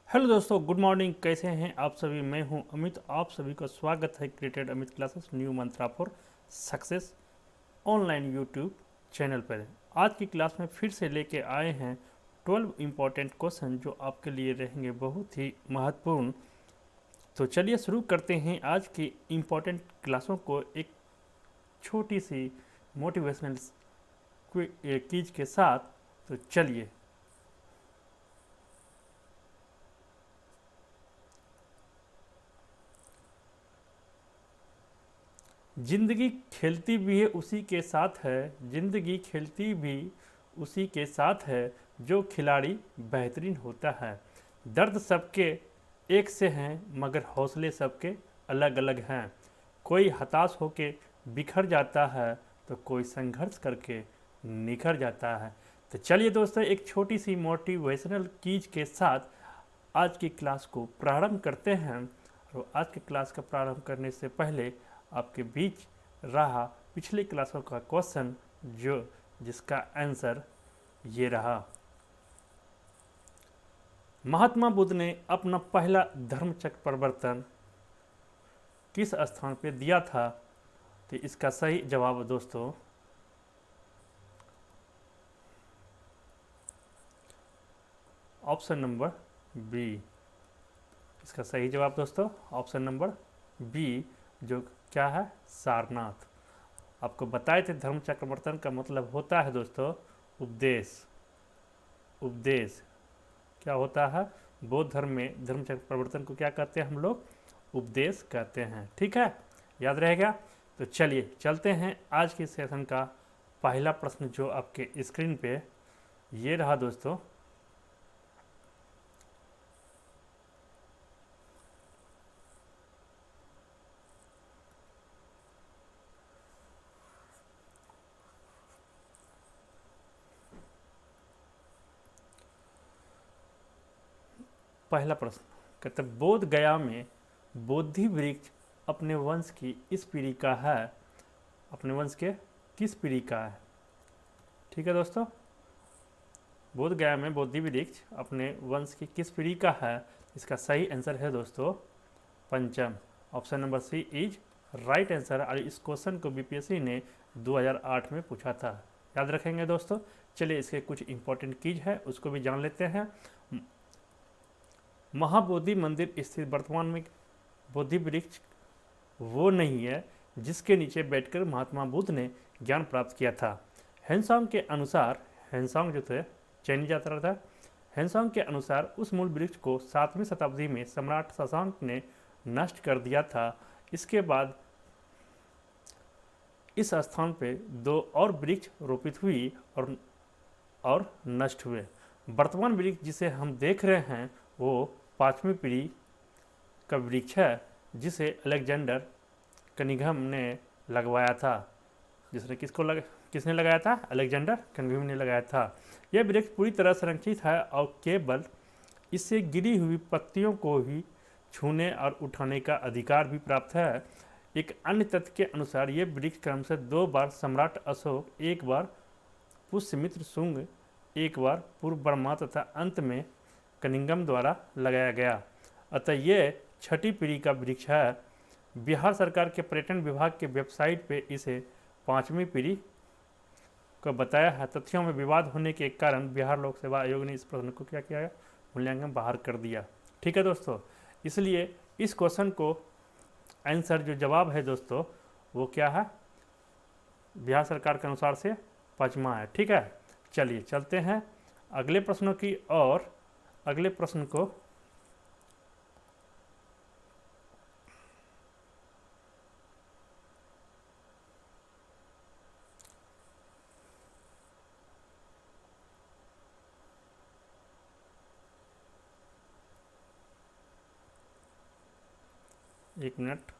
Hello दोस्तों, good morning. कैसे हैं आप सभी? मैं हूं अमित। आप सभी का स्वागत है created Amit classes new Mantra for success online YouTube channel पर। आज की क्लास में फिर से लेके आए हैं 12 इम्पॉर्टेंट क्वेश्चन जो आपके लिए रहेंगे बहुत ही महत्वपूर्ण। तो चलिए शुरू करते हैं आज की इम्पॉर्टेंट क्लासों को एक छोटी सी मोटिवेशनल क्विज के साथ। तो चलिए। जिंदगी खेलती भी है उसी के साथ है, जिंदगी खेलती भी उसी के साथ है, जो खिलाड़ी बेहतरीन होता है। दर्द सबके एक से हैं मगर हौसले सबके अलग अलग हैं। कोई हताश होके बिखर जाता है तो कोई संघर्ष करके निखर जाता है। तो चलिए दोस्तों, एक छोटी सी मोटिवेशनल चीज के साथ आज की क्लास को प्रारंभ करते हैं। और आज की क्लास का प्रारंभ करने से पहले आपके बीच रहा पिछली क्लासों का क्वेश्चन जो जिसका आंसर ये रहा। महात्मा बुद्ध ने अपना पहला धर्मचक्र परिवर्तन किस स्थान पर दिया था? तो इसका सही जवाब दोस्तों ऑप्शन नंबर बी। इसका सही जवाब दोस्तों ऑप्शन नंबर बी, जो क्या है, सारनाथ। आपको बताए थे धर्म चक्रवर्तन का मतलब होता है दोस्तों उपदेश। उपदेश क्या होता है? बौद्ध धर्म में धर्म चक्र परिवर्तन को क्या कहते हैं हम लोग? उपदेश कहते हैं। ठीक है, याद रहेगा। तो चलिए चलते हैं आज के सेशन का पहला प्रश्न जो आपके स्क्रीन पे ये रहा दोस्तों। पहला प्रश्न कहते बोध गया में बोधि वृक्ष अपने वंश की इस पीढ़ी का है। अपने वंश के किस पीढ़ी का है? ठीक है दोस्तों, बोध गया में बोधि वृक्ष अपने वंश की किस पीढ़ी का है? इसका सही आंसर है दोस्तों पंचम। Option number C is right answer. और इस क्वेश्चन को बीपीएससी ने 2008 में पूछा था, याद रखेंगे दोस्तों। चलिए इसके कुछ इंपॉर्टेंट चीज है उसको भी जान लेते हैं। महाबोधि मंदिर स्थित वर्तमान में बोधि वृक्ष वो नहीं है जिसके नीचे बैठकर महात्मा बुद्ध ने ज्ञान प्राप्त किया था। हेनसांग के अनुसार, हेनसांग जो थे चैनी जात्रा था, हेनसांग के अनुसार उस मूल वृक्ष को 7वीं शताब्दी में सम्राट शशांक ने नष्ट कर दिया था। इसके बाद इस स्थान पे 2 और वृक्ष रोपित हुई और नष्ट हुए। वर्तमान वृक्ष जिसे हम देख रहे हैं वो 5वीं पीढ़ी का वृक्ष है जिसे अलेक्जेंडर कनिंघम ने लगवाया था। किसने लगाया था? अलेक्जेंडर कनिंघम ने लगाया था। यह वृक्ष पूरी तरह संरक्षित है और केवल इससे गिरी हुई पत्तियों को ही छूने और उठाने का अधिकार भी प्राप्त है। एक अन्य तथ्य के अनुसार यह वृक्ष क्रम से 2 बार सम्राट अशोक, एक बार पुष्यमित्र शुंग, एक बार पूर्व बर्मा तथा अंत में कनिंघम द्वारा लगाया गया। अतः यह 6ठी पीढ़ी का वृक्ष है। बिहार सरकार के पर्यटन विभाग के वेबसाइट पे इसे 5वीं पीढ़ी को बताया है। तथ्यों में विवाद होने के कारण बिहार लोक सेवा आयोग ने इस प्रश्न को क्या किया, मूल्यांकन बाहर कर दिया। ठीक है दोस्तों, इसलिए इस क्वेश्चन को आंसर जो जवाब है दोस्तों वो क्या है? बिहार सरकार के अनुसार से 5वां है। ठीक है, चलिए चलते हैं अगले प्रश्नों की और। अगले प्रश्न को एक मिनट।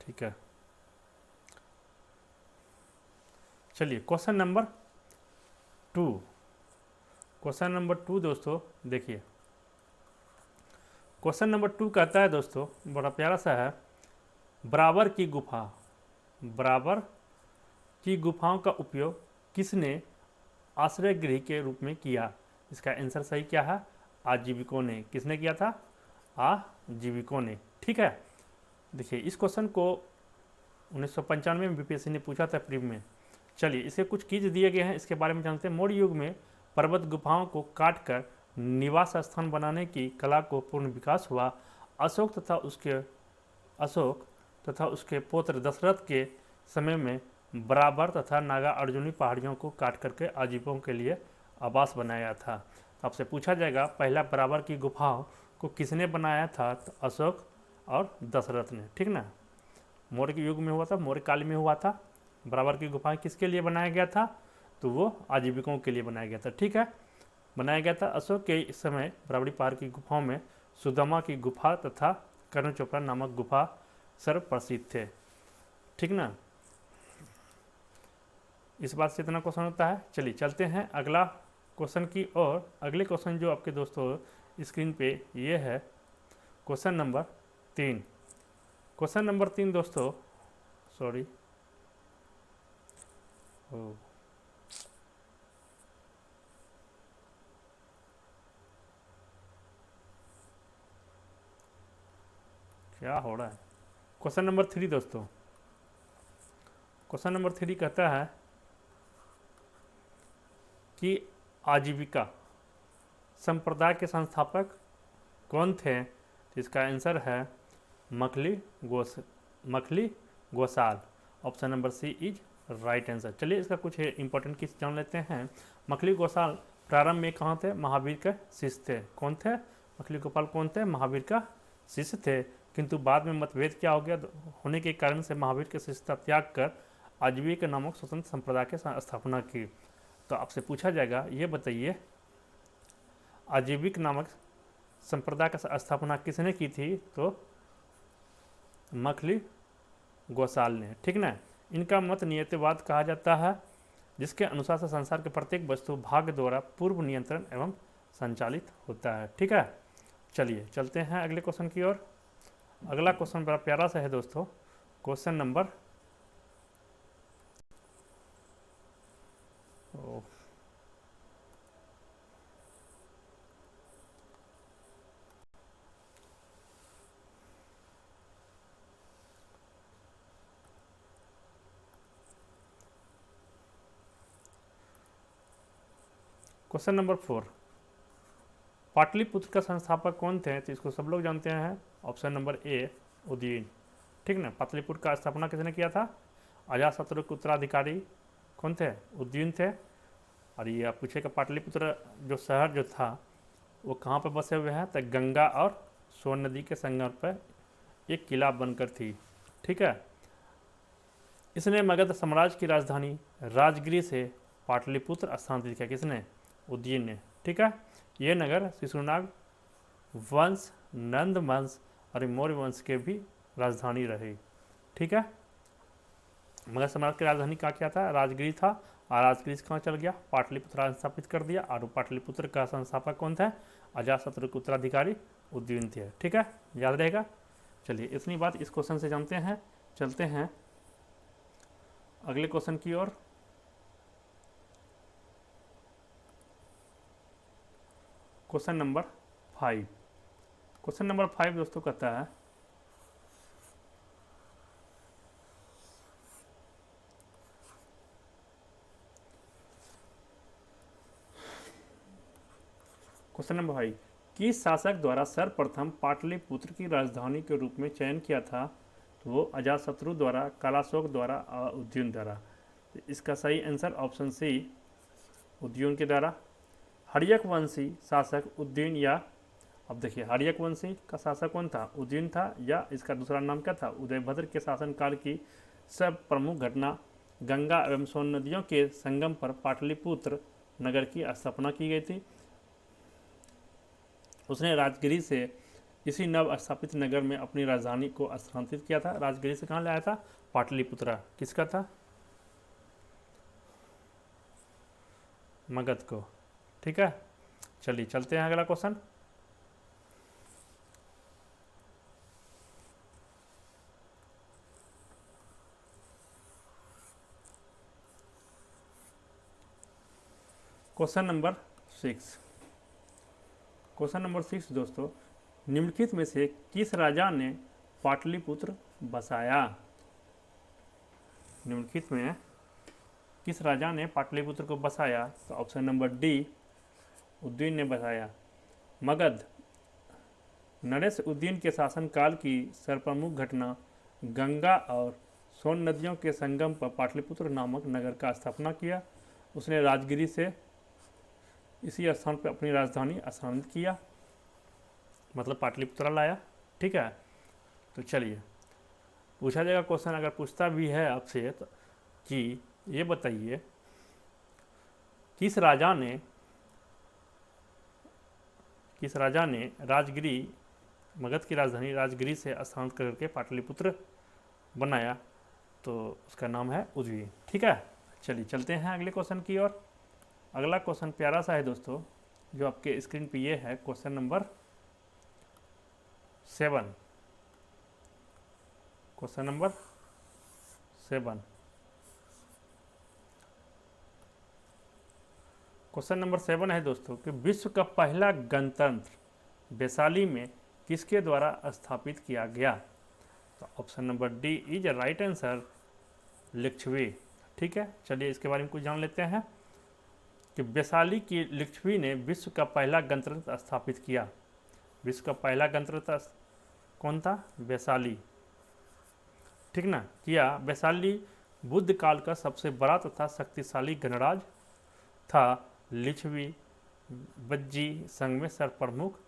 ठीक है, चलिए क्वेश्चन नंबर 2। क्वेश्चन नंबर 2 दोस्तों देखिए, क्वेश्चन नंबर 2 कहता है दोस्तों, बड़ा प्यारा सा है। बराबर की गुफा, बराबर की गुफाओं का उपयोग किसने आश्रय गृह के रूप में किया। इसका आंसर सही क्या है? आजीविकों ने। किसने किया था? आजीविकों ने। ठीक है, देखिए इस क्वेश्चन को 1995 में बीपीएससी ने पूछा था प्री में। चलिए इसके कुछ कीज दिए गए हैं, इसके बारे में जानते हैं। मौर्य युग में पर्वत गुफाओं को काटकर निवास स्थान बनाने की कला को पूर्ण विकास हुआ। अशोक तथा उसके पुत्र दशरथ के समय में बराबर तथा नागा अर्जुनी पहाड़ियों को काट करके आजीविकों के लिए आवास बनाया था। तो आपसे पूछा जाएगा पहला बराबर की गुफाओं को किसने बनाया था? तो अशोक और दशरथ ने। ठीक ना, मौर्य के युग में हुआ था, मौर्य काल में हुआ था। बराबर की गुफाएं किसके लिए बनाया गया था? तो वो आजीविकों के लिए बनाया गया था। ठीक है, बनाया गया था। अशोक के समय बराबरी पहाड़ की गुफाओं में सुदामा की गुफा तथा कर्ण चोपड़ा नामक गुफा सर्व प्रसिद्ध थे। ठीक ना, इस बात से इतना क्वेश्चन होता है। चलिए चलते हैं अगला क्वेश्चन की ओर। अगले क्वेश्चन जो आपके दोस्तों स्क्रीन पे ये है क्वेश्चन नंबर 3। क्वेश्चन नंबर 3 दोस्तों, सॉरी, क्या हो रहा है? क्वेश्चन नंबर 3 दोस्तों, क्वेश्चन नंबर 3 कहता है कि आजीविका संप्रदाय के संस्थापक कौन थे? तो इसका आंसर है Makkhali Gosal. Option number C is right answer. चलिए इसका कुछ इंपॉर्टेंट किस जान लेते हैं। मखली गोसाल प्रारंभ में कहाँ थे? महावीर के शिष्य थे। कौन थे? मखली गोपाल कौन थे? महावीर का शिष्य थे। किंतु बाद में मतभेद क्या हो गया होने के कारण से महावीर के शिष्यता त्याग कर आजीविका नामक स्वतंत्र संप्रदाय की स्थापना की। तो आपसे पूछा जाएगा ये बताइए आजीविक नामक संप्रदाय का स्थापना किसने की थी? तो मखली गोसाल ने। ठीक ना, इनका मत नियतिवाद कहा जाता है, जिसके अनुसार से संसार के प्रत्येक वस्तु भाग्य द्वारा पूर्व नियंत्रण एवं संचालित होता है। ठीक है, चलिए चलते हैं अगले क्वेश्चन की ओर। अगला क्वेश्चन बड़ा प्यारा सा है दोस्तों, question number question number 4, Pataliputra का संस्थापक कौन थे? तो इसको सब लोग जानते हैं। Option number A Udayan. ठीक ना, पाटलिपुत्र का स्थापना किसने किया था? अजातशत्रु के उत्तराधिकारी कौन थे? उदयन थे। और ये आप पूछेगा पाटलिपुत्र जो शहर जो था वो कहाँ पर बसे हुए हैं? तो गंगा और सोन नदी के संगम पर एक किला बनकर थी। ठीक है, इसने मगध साम्राज्य की राजधानी राजगिरी से पाटलिपुत्र स्थानांतरित किया। किसने? उदयन ने। ठीक है, यह नगर शिशुनाग वंश, नंद वंश और मौर्य वंश के भी राजधानी रही। ठीक है, मगध साम्राज्य की राजधानी क्या था? राजगिरी था। और राजगिरी से कहाँ चल गया? पाटलिपुत्र स्थापित कर दिया। और पाटलिपुत्र का संस्थापक कौन था? अजातशत्रु के उत्तराधिकारी उदयन थे। ठीक है, याद रहेगा। चलिए इतनी बात इस क्वेश्चन से जानते हैं। चलते हैं अगले क्वेश्चन की ओर। Question number 5। क्वेश्चन नंबर 5 दोस्तों कहता है क्वेश्चन नंबर 5, किस शासक द्वारा सर्वप्रथम पाटलिपुत्र की राजधानी के रूप में चयन किया था? तो वो अजातशत्रु द्वारा, कालाशोक द्वारा और उदयन द्वारा। तो इसका सही आंसर ऑप्शन सी उदयन के द्वारा। हर्यक वंशी शासक उदयन, या अब देखिए हर्यक वंशी का शासक कौन था? उदयन था। या इसका दूसरा नाम क्या था? उदयभद्र के शासनकाल की सब प्रमुख घटना गंगा एवं सोन नदियों के संगम पर पाटलिपुत्र नगर की स्थापना की गई थी। उसने राजगिरी से इसी नव स्थापित नगर में अपनी राजधानी को स्थानांतरित किया था। राजगिरी से कहाँ लाया था? पाटलिपुत्र। किसका था? मगध को। ठीक है, चलिए चलते हैं अगला question. Question number 6। Question number 6 दोस्तों, निम्नलिखित में से किस राजा ने पाटलिपुत्र बसाया? निम्नलिखित में किस राजा ने पाटलिपुत्र को बसाया? तो ऑप्शन नंबर डी, उदयन ने बसाया। मगध। नरेश उदयन के शासनकाल की सर्वप्रमुख घटना गंगा और सोन नदियों के संगम पर पाटलिपुत्र नामक नगर का स्थापना किया। उसने राजगिरी से इसी स्थान पर अपनी राजधानी स्थानांतरित किया, मतलब पाटलिपुत्र लाया। ठीक है, तो चलिए पूछा जाएगा क्वेश्चन, अगर पूछता भी है आपसे तो कि ये बताइए किस राजा ने राजगिरी, मगध की राजधानी राजगिरी से स्थानांतरित करके पाटलिपुत्र बनाया? तो उसका नाम है उदयन। ठीक है, चलिए चलते हैं अगले क्वेश्चन की ओर। अगला क्वेश्चन प्यारा सा है दोस्तों, जो आपके स्क्रीन पे ये है question number 7। Question number 7। Question number 7 है दोस्तों कि विश्व का पहला गणतंत्र वैशाली में किसके द्वारा स्थापित किया गया? तो option number D is right answer, Lichchhavi. ठीक है, चलिए इसके बारे में कुछ जान लेते हैं कि वैशाली की लिच्छवी ने विश्व का पहला गणतंत्र स्थापित किया। विश्व का पहला गणतंत्र कौन था? वैशाली। ठीक ना, किया। वैशाली बुद्ध काल का सबसे बड़ा तथा शक्तिशाली गणराज्य था। लिच्छवी बज्जी संघ में सरप्रमुख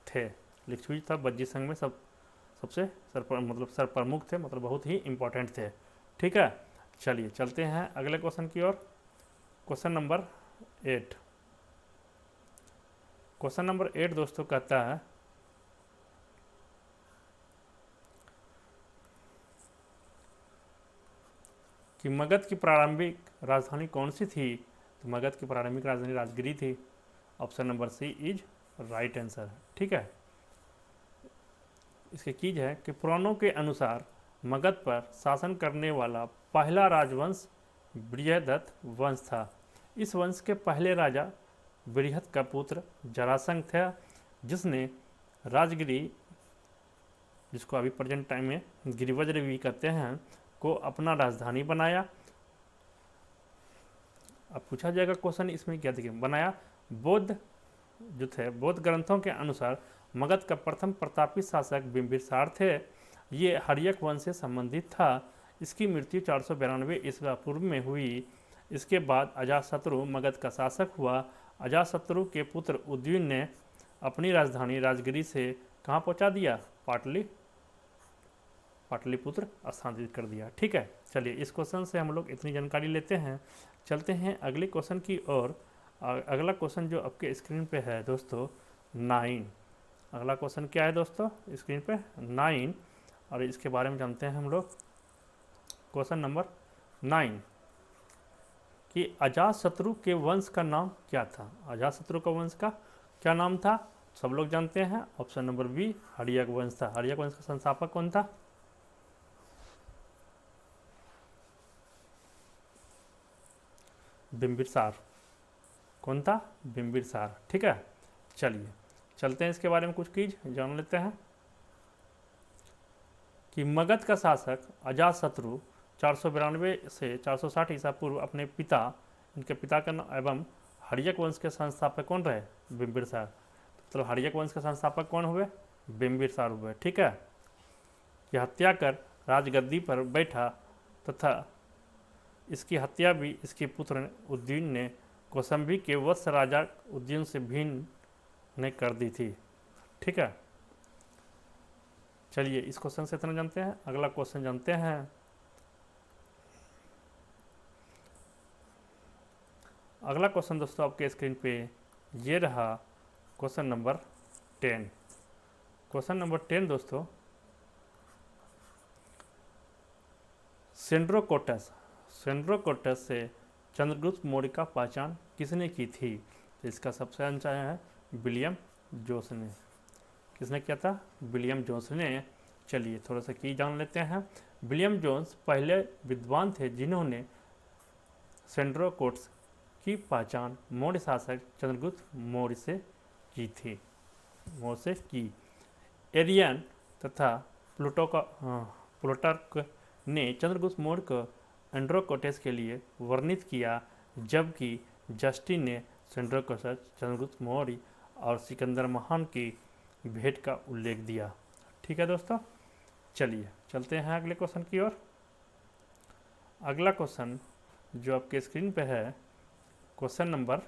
थे। लिच्छवी था बज्जी संघ में सबसे सरप्रमुख थे, मतलब बहुत ही इंपॉर्टेंट थे। ठीक है, चलिए चलते हैं अगले क्वेश्चन की ओर। Question number 8। क्वेश्चन नंबर 8 दोस्तों कहता है कि मगध की प्रारंभिक राजधानी कौन सी थी? तो मगध की प्रारंभिक राजधानी राजगिरी थी। Option number C is right answer. ठीक है, इसके कीज है कि पुराणों के अनुसार मगध पर शासन करने वाला पहला राजवंश बृहदत्त वंश था। इस वंश के पहले राजा बृहद का पुत्र जरासंध था, जिसने राजगिरी, जिसको अभी प्रेजेंट टाइम में गिरिवज्र भी कहते हैं, को अपना राजधानी बनाया। अब पूछा जाएगा क्वेश्चन इसमें क्या देखिए बनाया? बौद्ध जो थे, बौद्ध ग्रंथों के अनुसार मगध का प्रथम प्रतापी शासक बिंबिसार थे। ये हर्यक वंश से संबंधित था। इसकी मृत्यु 492 ईस्वी पूर्व में हुई। इसके बाद अजातशत्रु मगध का शासक हुआ। अजातशत्रु के पुत्र उदयन ने अपनी राजधानी राजगिरी से कहाँ पहुँचा दिया? पाटलिपुत्र स्थानांतरित कर दिया। ठीक है, चलिए इस क्वेश्चन से हम लोग इतनी जानकारी लेते हैं। चलते हैं अगले क्वेश्चन की ओर। अगला क्वेश्चन जो आपके स्क्रीन पे है दोस्तों 9। अगला क्वेश्चन क्या है दोस्तों स्क्रीन पे? 9, और इसके बारे में जानते हैं हम लोग। क्वेश्चन नंबर 9 कि अजातशत्रु के वंश का नाम क्या था? अजातशत्रु का वंश का क्या नाम था? सब लोग जानते हैं। ऑप्शन नंबर बी, हर्यक वंश था। हर्यक वंश का संस्थापक कौन था? बिंबिसार। कौन था? बिंबिसार। ठीक है, चलिए चलते हैं इसके बारे में कुछ चीज जान लेते हैं कि मगध का शासक अजातशत्रु 492 से 460 ईसा पूर्व अपने पिता, इनके पिता का नाम एवं हर्यक वंश के संस्थापक कौन रहे? बिंबिसार। तो हर्यक वंश के संस्थापक कौन हुए? बिंबिसार हुए। ठीक है, यह हत्या कर राजगद्दी पर बैठा तथा इसकी हत्या भी इसके पुत्र उदयन ने कौशंबी के वत्स राजा उदयन से भिन्न ने कर दी थी। ठीक है, चलिए इस क्वेश्चन से इतना जानते हैं। अगला क्वेश्चन जानते हैं। अगला क्वेश्चन दोस्तों आपके स्क्रीन पे ये रहा क्वेश्चन नंबर 10। क्वेश्चन नंबर 10 दोस्तों, सेंड्रोकोटस से चंद्रगुप्त मौर्य का पहचान किसने की थी? तो इसका सबसे आंसर है विलियम जोन्स ने। किसने किया था? विलियम जोन्स ने। चलिए थोड़ा सा की जान लेते हैं। विलियम जोन्स पहले विद्वान थे जिन्होंने सेंड्रोकोटस की पहचान मौर्य शासक चंद्रगुप्त मौर्य से की। एरियन तथा प्लूटार्क ने चंद्रगुप्त मौर्य को एंड्रोकोटस के लिए वर्णित किया, जबकि जस्टिन ने सेंड्रोकोटस, चंद्रगुप्त मौर्य और सिकंदर महान की भेंट का उल्लेख दिया। ठीक है दोस्तों, चलिए चलते हैं अगले क्वेश्चन की ओर। अगला क्वेश्चन जो आपके स्क्रीन पे है, क्वेश्चन नंबर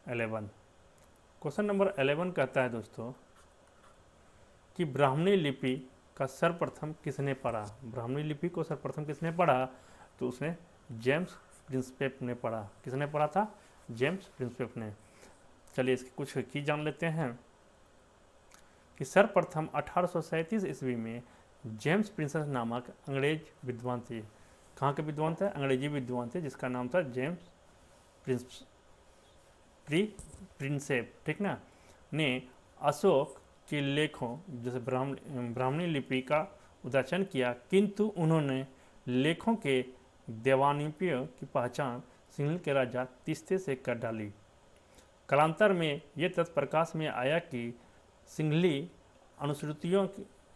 11। क्वेश्चन नंबर 11 कहता है दोस्तों कि ब्राह्मणी लिपि का सर्वप्रथम किसने पढ़ा। ब्राह्मणी लिपि को सर्वप्रथम किसने पढ़ा, तो उसने जेम्स प्रिंसपेप ने पढ़ा। किसने पढ़ा था, जेम्स प्रिंसपेप ने। चलिए इसकी कुछ की जान लेते हैं कि सर्वप्रथम 1837 ईस्वी में जेम्स प्रिंसेप नामक अंग्रेज विद्वान थे। कहाँ के विद्वान थे, अंग्रेजी विद्वान थे, जिसका नाम था जेम्स प्रिंसेप, ठीक ना, ने अशोक के लेखों जैसे ब्राह्मणी लिपि का उदाहरण किया, किंतु उन्होंने लेखों के देवालिपियों की पहचान सिंहल के राजा तीस्ते से कर डाली। कालांतर में ये तथ्य प्रकाश में आया कि सिंहली अनुश्रुतियों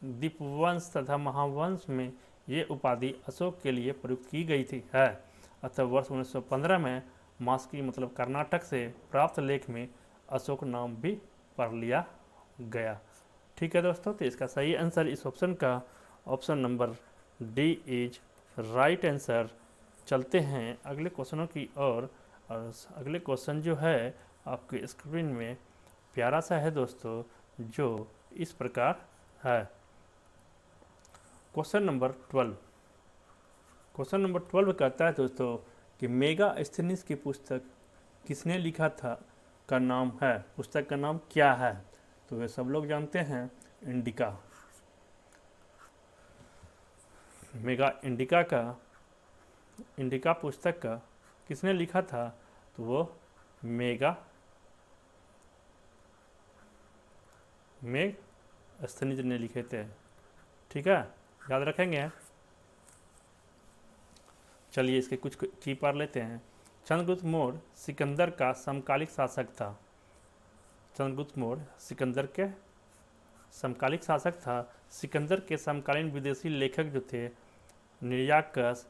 दीपवंश तथा महावंश में ये उपाधि अशोक के लिए प्रयुक्त की गई थी है। अतः वर्ष 1915 में मास्की मतलब कर्नाटक से प्राप्त लेख में अशोक नाम भी पढ़ लिया गया। ठीक है दोस्तों, तो इसका सही आंसर इस ऑप्शन का option number D is right answer. चलते हैं अगले क्वेश्चनों की ओर। और अगले क्वेश्चन जो है आपके स्क्रीन में प्यारा सा है दोस्तों, जो इस प्रकार है। Question number 12। क्वेश्चन नंबर 12 कहता है दोस्तों कि मेगास्थनीज की पुस्तक किसने लिखा था का नाम है, पुस्तक का नाम क्या है, तो वे सब लोग जानते हैं, इंडिका। इंडिका पुस्तक का किसने लिखा था, तो वो मेगास्थनीज ने लिखे थे। ठीक है, याद रखेंगे। चलिए इसके कुछ की पढ़ लेते हैं। चंद्रगुप्त मौर्य सिकंदर का समकालिक शासक था। चंद्रगुप्त मौर्य सिकंदर के समकालिक शासक था। सिकंदर के समकालीन विदेशी लेखक जो थे निर्याकस,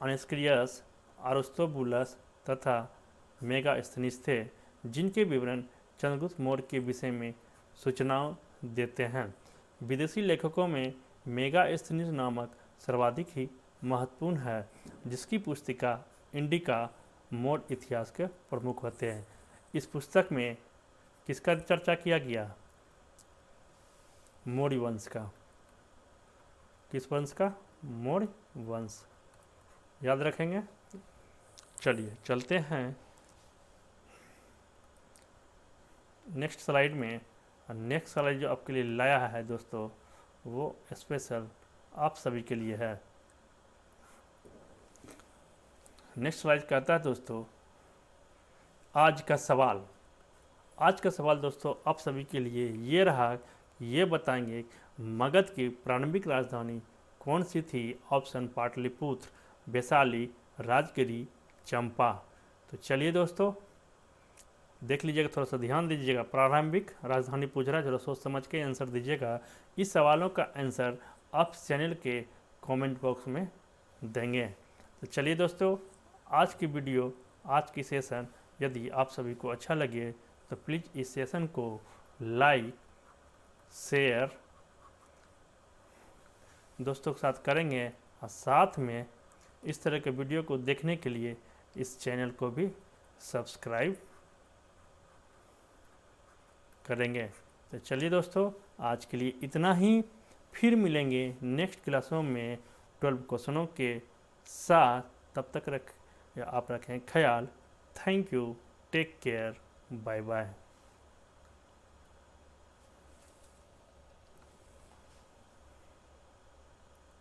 अनेस्क्रियस, अरिस्टोबुलस तथा मेगास्थनीज थे, जिनके विवरण चंद्रगुप्त मौर्य के विषय में सूचनाओं देते हैं। विदेशी लेखकों में मेगास्थनीज नामक सर्वाधिक ही महत्वपूर्ण है, जिसकी पुस्तिका इंडिका मौर्य इतिहास के प्रमुख होते हैं। इस पुस्तक में किसका चर्चा किया गया, मौर्य वंश का। किस वंश का, मौर्य वंश, याद रखेंगे। चलिए चलते हैं नेक्स्ट स्लाइड में। नेक्स्ट स्लाइड जो आपके लिए लाया है दोस्तों, वो स्पेशल आप सभी के लिए है। नेक्स्ट स्लाइड कहता है दोस्तों आज का सवाल। आज का सवाल दोस्तों आप सभी के लिए ये रहा, ये बताएंगे मगध की प्रारंभिक राजधानी कौन सी थी। ऑप्शन पाटलिपुत्र, वैशाली, राजगिरी, चंपा। तो चलिए दोस्तों देख लीजिएगा, थोड़ा सा ध्यान दीजिएगा। प्रारंभिक राजधानी पूछ रहा है, जरा सोच समझ के आंसर दीजिएगा। इस सवालों का आंसर आप चैनल के कमेंट बॉक्स में देंगे। तो चलिए दोस्तों, आज की वीडियो, आज की सेशन यदि आप सभी को अच्छा लगे तो प्लीज़ इस सेशन को लाइक शेयर दोस्तों के साथ करेंगे, और साथ में इस तरह के वीडियो को देखने के लिए इस चैनल को भी सब्सक्राइब करेंगे। तो चलिए दोस्तों आज के लिए इतना ही, फिर मिलेंगे नेक्स्ट क्लासों में 12 क्वेश्चनों के साथ। तब तक आप रखें ख्याल। Thank you, take care, bye bye.